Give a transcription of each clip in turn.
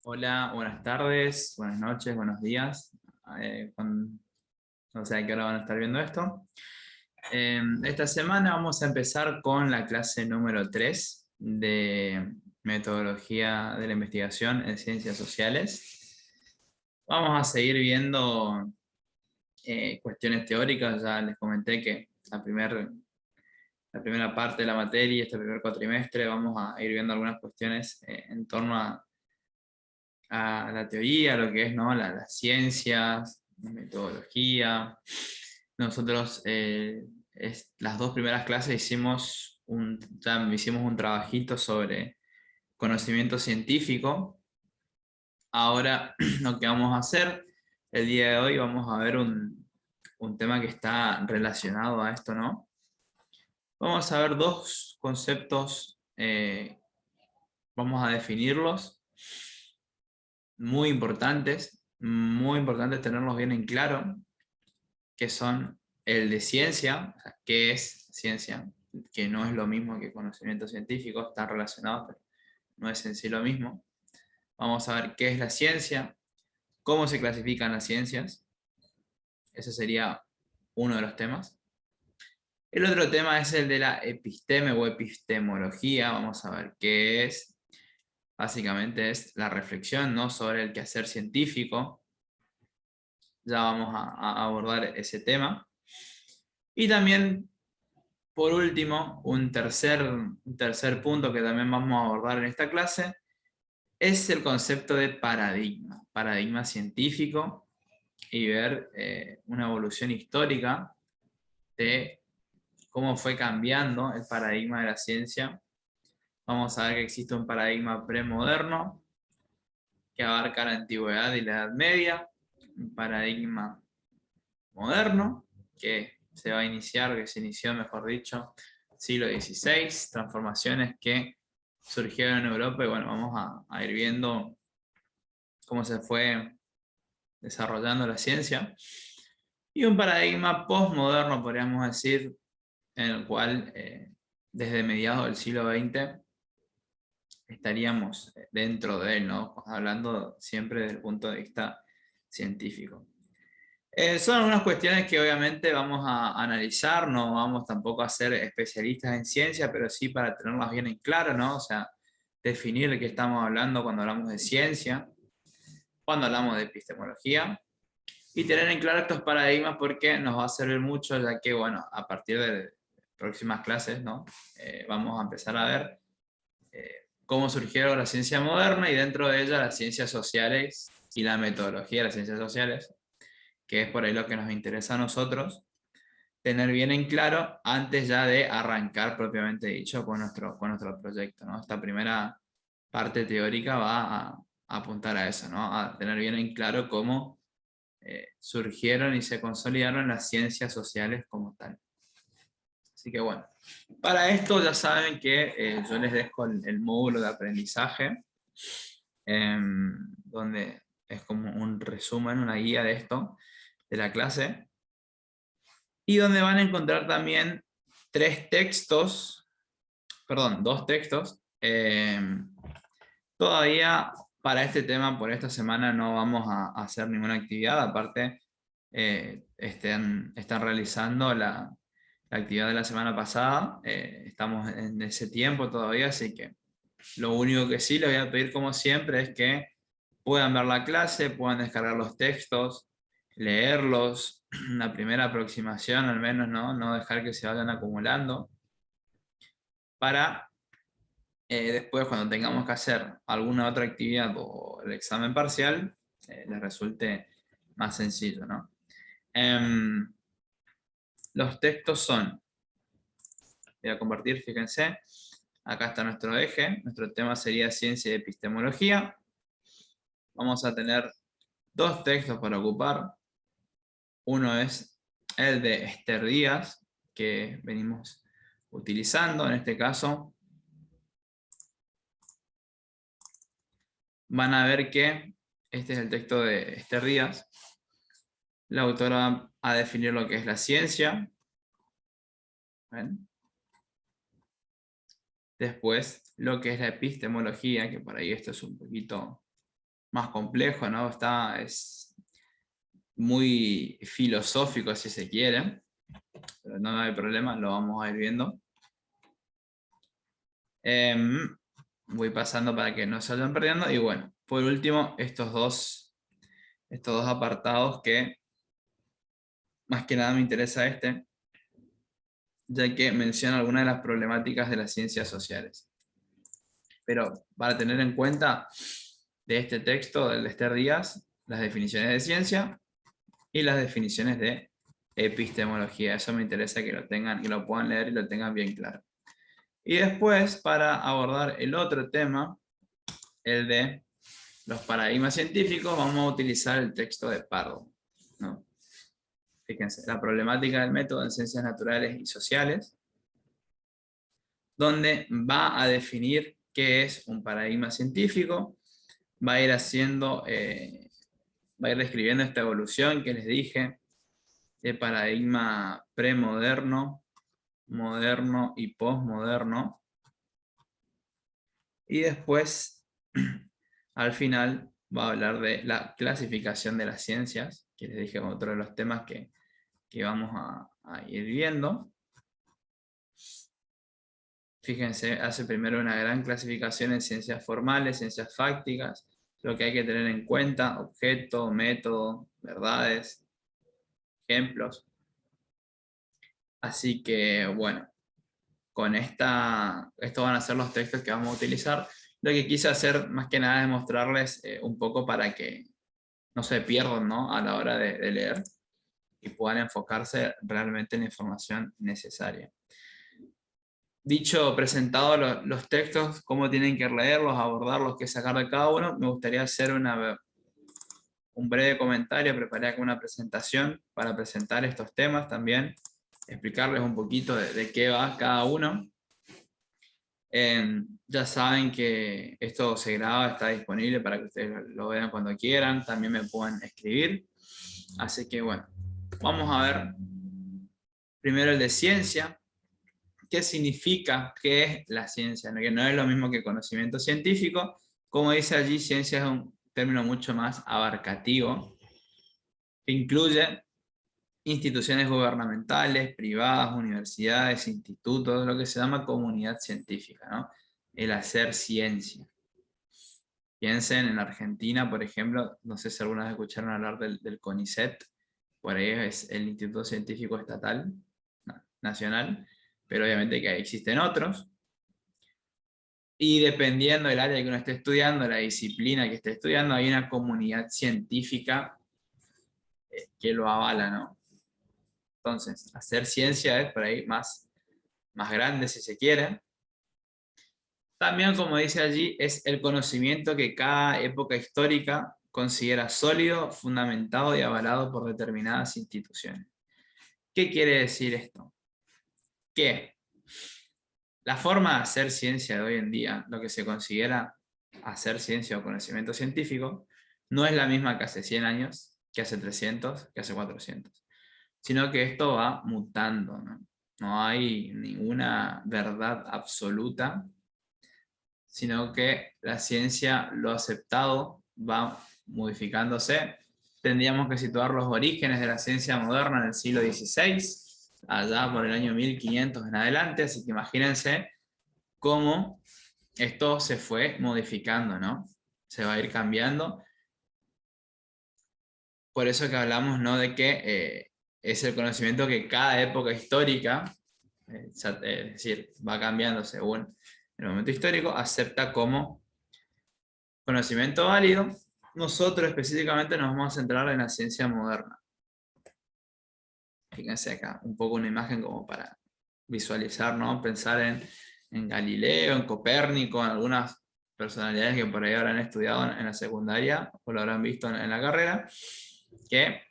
Hola, buenas tardes, buenas noches, buenos días. No sé a qué hora van a estar viendo esto. Esta semana vamos a empezar con la clase número 3 de metodología de la investigación en ciencias sociales. Vamos a seguir viendo cuestiones teóricas. Ya les comenté que la primera parte de la materia, este primer cuatrimestre, vamos a ir viendo algunas cuestiones en torno a la teoría, lo que es, ¿no? Las ciencias, la metodología. Nosotros las dos primeras clases hicimos un trabajito sobre conocimiento científico. Ahora lo que vamos a hacer el día de hoy, vamos a ver un tema que está relacionado a esto, ¿no? Vamos a ver dos conceptos, vamos a definirlos muy importantes tenerlos bien en claro, que son el de ciencia, o sea, qué es ciencia, que no es lo mismo que conocimiento científico, están relacionados, pero no es en sí lo mismo. Vamos a ver qué es la ciencia, cómo se clasifican las ciencias, ese sería uno de los temas. El otro tema es el de la episteme o epistemología, vamos a ver qué es. Básicamente es la reflexión, ¿no?, sobre el quehacer científico. Ya vamos a abordar ese tema. Y también, por último, un tercer punto que también vamos a abordar en esta clase es el concepto de paradigma científico, y ver una evolución histórica de cómo fue cambiando el paradigma de la ciencia. Vamos a ver que existe un paradigma premoderno que abarca la antigüedad y la Edad Media, un paradigma moderno que se inició, mejor dicho, siglo XVI, transformaciones que surgieron en Europa, y bueno, vamos a ir viendo cómo se fue desarrollando la ciencia. Y un paradigma postmoderno, podríamos decir, en el cual desde mediados del siglo XX estaríamos dentro de él, ¿no?, hablando siempre desde el punto de vista científico. Son algunas cuestiones que obviamente vamos a analizar, no vamos tampoco a ser especialistas en ciencia, pero sí para tenerlas bien en claro, ¿no? O sea, definir de qué estamos hablando cuando hablamos de ciencia, cuando hablamos de epistemología, y tener en claro estos paradigmas, porque nos va a servir mucho, ya que, bueno, a partir de próximas clases, ¿no?, vamos a empezar a ver cómo surgieron la ciencia moderna y dentro de ella las ciencias sociales y la metodología de las ciencias sociales, que es por ahí lo que nos interesa a nosotros tener bien en claro antes ya de arrancar propiamente dicho con nuestro proyecto, ¿no? Esta primera parte teórica va a apuntar a eso, ¿no?, a tener bien en claro cómo surgieron y se consolidaron las ciencias sociales como tal. Así que bueno, para esto ya saben que yo les dejo el módulo de aprendizaje, donde es como un resumen, una guía de esto, de la clase, y donde van a encontrar también dos textos. Todavía para este tema, por esta semana, no vamos a hacer ninguna actividad, aparte están realizando la actividad de la semana pasada, estamos en ese tiempo todavía, así que lo único que sí les voy a pedir, como siempre, es que puedan ver la clase, puedan descargar los textos, leerlos, una primera aproximación al menos, no dejar que se vayan acumulando, para después, cuando tengamos que hacer alguna otra actividad o el examen parcial, les resulte más sencillo, ¿no? Los textos son, voy a compartir, fíjense, acá está nuestro eje, nuestro tema sería ciencia y epistemología. Vamos a tener dos textos para ocupar. Uno es el de Esther Díaz, que venimos utilizando. En este caso, van a ver que este es el texto de Esther Díaz. La autora va a definir lo que es la ciencia. ¿Ven? Después, lo que es la epistemología, que por ahí esto es un poquito más complejo, ¿no? Es muy filosófico si se quiere, pero no hay problema, lo vamos a ir viendo. Voy pasando para que no se vayan perdiendo. Y bueno, por último, estos dos apartados que más que nada me interesa ya que menciona algunas de las problemáticas de las ciencias sociales. Pero para tener en cuenta de este texto del Esther Díaz, las definiciones de ciencia y las definiciones de epistemología. Eso me interesa que lo tengan, que lo puedan leer y lo tengan bien claro. Y después, para abordar el otro tema, el de los paradigmas científicos, vamos a utilizar el texto de Pardo, ¿no? Fíjense, la problemática del método en ciencias naturales y sociales, donde va a definir qué es un paradigma científico, va a ir haciendo, va a ir describiendo esta evolución que les dije, de paradigma premoderno, moderno y posmoderno. Y después, al final, va a hablar de la clasificación de las ciencias, que les dije otro de los temas que vamos a ir viendo. Fíjense, hace primero una gran clasificación en ciencias formales, ciencias fácticas, lo que hay que tener en cuenta, objeto, método, verdades, ejemplos. Así que, bueno, con estos van a ser los textos que vamos a utilizar. Lo que quise hacer más que nada es mostrarles un poco para que no se pierdan, ¿no?, a la hora de leer y puedan enfocarse realmente en la información necesaria. Dicho, presentado los textos, cómo tienen que leerlos, abordarlos, qué sacar de cada uno, me gustaría hacer un breve comentario, preparé acá una presentación para presentar estos temas también, explicarles un poquito de qué va cada uno. Ya saben que esto se graba, está disponible para que ustedes lo vean cuando quieran, también me pueden escribir. Así que bueno, vamos a ver primero el de ciencia. ¿Qué significa? ¿Qué es la ciencia? Que no es lo mismo que conocimiento científico. Como dice allí, ciencia es un término mucho más abarcativo, que incluye instituciones gubernamentales, privadas, universidades, institutos, lo que se llama comunidad científica, ¿no? El hacer ciencia. Piensen en Argentina, por ejemplo, no sé si alguna vez escucharon hablar del CONICET, por ahí es el Instituto Científico Estatal, nacional, pero obviamente que existen otros. Y dependiendo del área que uno esté estudiando, la disciplina que esté estudiando, hay una comunidad científica que lo avala, ¿no? Entonces, hacer ciencia es por ahí más grande si se quiere. También, como dice allí, es el conocimiento que cada época histórica considera sólido, fundamentado y avalado por determinadas instituciones. ¿Qué quiere decir esto? Que la forma de hacer ciencia de hoy en día, lo que se considera hacer ciencia o conocimiento científico, no es la misma que hace 100 años, que hace 300, que hace 400, sino que esto va mutando, ¿no? No hay ninguna verdad absoluta, sino que la ciencia, lo aceptado, va modificándose. Tendríamos que situar los orígenes de la ciencia moderna en el siglo XVI, allá por el año 1500 en adelante, así que imagínense cómo esto se fue modificando, ¿no? Se va a ir cambiando. Por eso que hablamos, ¿no?, de que es el conocimiento que cada época histórica, es decir, va cambiando según el momento histórico, acepta como conocimiento válido. Nosotros específicamente nos vamos a centrar en la ciencia moderna. Fíjense acá, un poco una imagen como para visualizar, ¿no? Pensar en Galileo, en Copérnico, en algunas personalidades que por ahí habrán estudiado en la secundaria o lo habrán visto en la carrera, que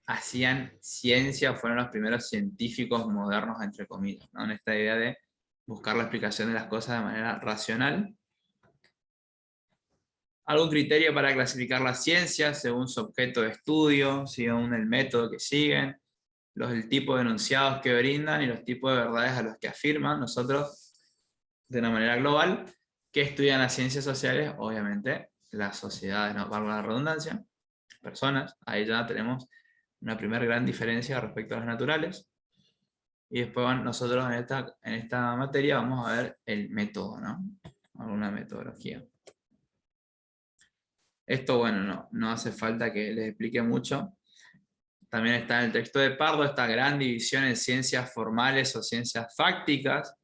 hacían ciencia, fueron los primeros científicos modernos, entre comillas, ¿no? En esta idea de buscar la explicación de las cosas de manera racional. Algún criterio para clasificar la ciencia según su objeto de estudio, según el método que siguen, el tipo de enunciados que brindan y los tipos de verdades a los que afirman. Nosotros, de una manera global, que estudian las ciencias sociales, obviamente las sociedades, no valga la redundancia, personas. Ahí ya tenemos una primera gran diferencia respecto a las naturales. Y después nosotros en esta materia vamos a ver el método, ¿no? Alguna metodología. Esto, bueno, no hace falta que les explique mucho. También está en el texto de Pardo esta gran división en ciencias formales o ciencias fácticas.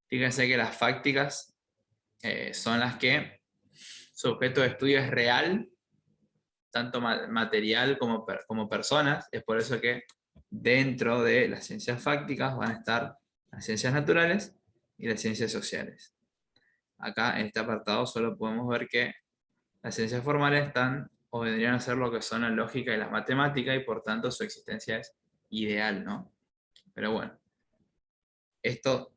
Fíjense que las fácticas son las que su objeto de estudio es real, tanto material como personas. Es por eso que dentro de las ciencias fácticas van a estar las ciencias naturales y las ciencias sociales. Acá en este apartado solo podemos ver que las ciencias formales están o vendrían a ser lo que son la lógica y la matemática, y por tanto su existencia es ideal, ¿no? Pero bueno, esto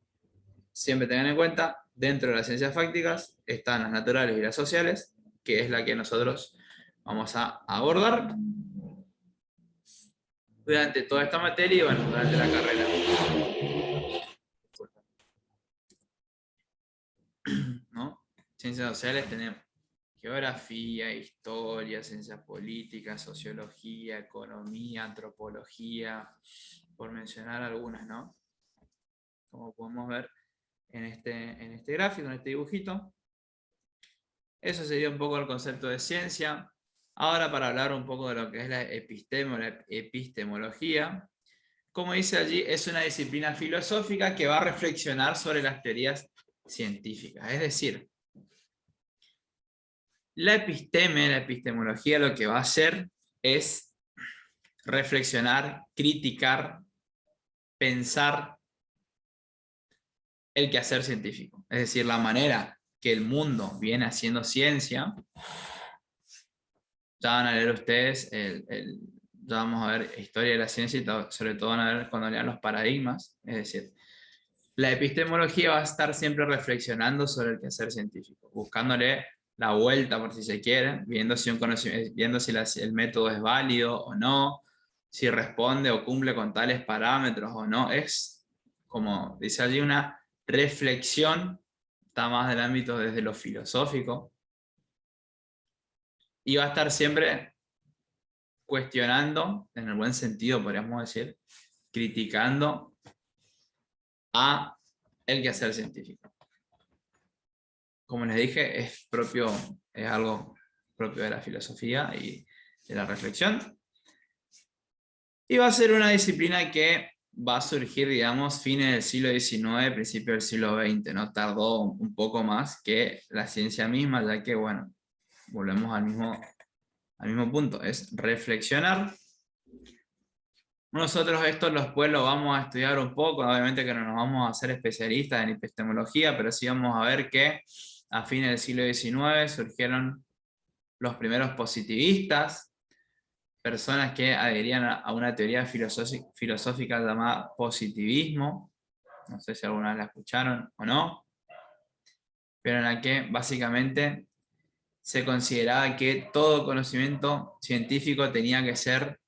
siempre tengan en cuenta, dentro de las ciencias fácticas están las naturales y las sociales, que es la que nosotros vamos a abordar durante toda esta materia y bueno, durante la carrera. ¿No? Ciencias sociales tenemos geografía, historia, ciencias políticas, sociología, economía, antropología, por mencionar algunas, ¿no? Como podemos ver en este gráfico, en este dibujito. Eso sería un poco el concepto de ciencia. Ahora, para hablar un poco de lo que es la epistemología, como dice allí, es una disciplina filosófica que va a reflexionar sobre las teorías científicas. Es decir, la epistemología, lo que va a hacer es reflexionar, criticar, pensar el quehacer científico. Es decir, la manera que el mundo viene haciendo ciencia. Ya van a leer ustedes, ya vamos a ver historia de la ciencia y sobre todo van a ver cuando lean los paradigmas. Es decir, la epistemología va a estar siempre reflexionando sobre el quehacer científico, buscándole la vuelta, por si se quiere, viendo si, el método es válido o no, si responde o cumple con tales parámetros o no. Es, como dice allí, una reflexión, está más del ámbito desde lo filosófico, y va a estar siempre cuestionando, en el buen sentido podríamos decir, criticando a el quehacer científico. Como les dije, es algo propio de la filosofía y de la reflexión. Y va a ser una disciplina que va a surgir, digamos, fines del siglo XIX, principios del siglo XX. No tardó un poco más que la ciencia misma, ya que, bueno, volvemos al mismo punto, es reflexionar. Nosotros esto después lo vamos a estudiar un poco, obviamente que no nos vamos a hacer especialistas en epistemología, pero sí vamos a ver que a fines del siglo XIX surgieron los primeros positivistas, personas que adherían a una teoría filosófica llamada positivismo, no sé si alguna vez la escucharon o no, pero en la que básicamente se consideraba que todo conocimiento científico tenía que ser,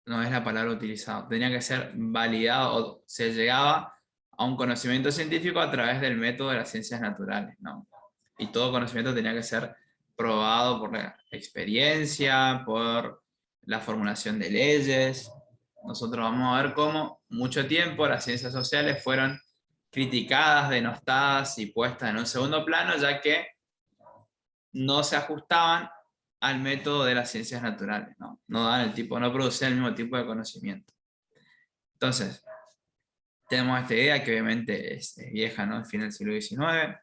no es la palabra utilizada, tenía que ser validado, o se llegaba a un conocimiento científico a través del método de las ciencias naturales, ¿no? Y todo conocimiento tenía que ser probado por la experiencia, por la formulación de leyes. Nosotros vamos a ver cómo mucho tiempo las ciencias sociales fueron criticadas, denostadas y puestas en un segundo plano, ya que no se ajustaban al método de las ciencias naturales, ¿no? No producían el mismo tipo de conocimiento. Entonces, tenemos esta idea que obviamente es vieja, ¿no? El fin del siglo XIX,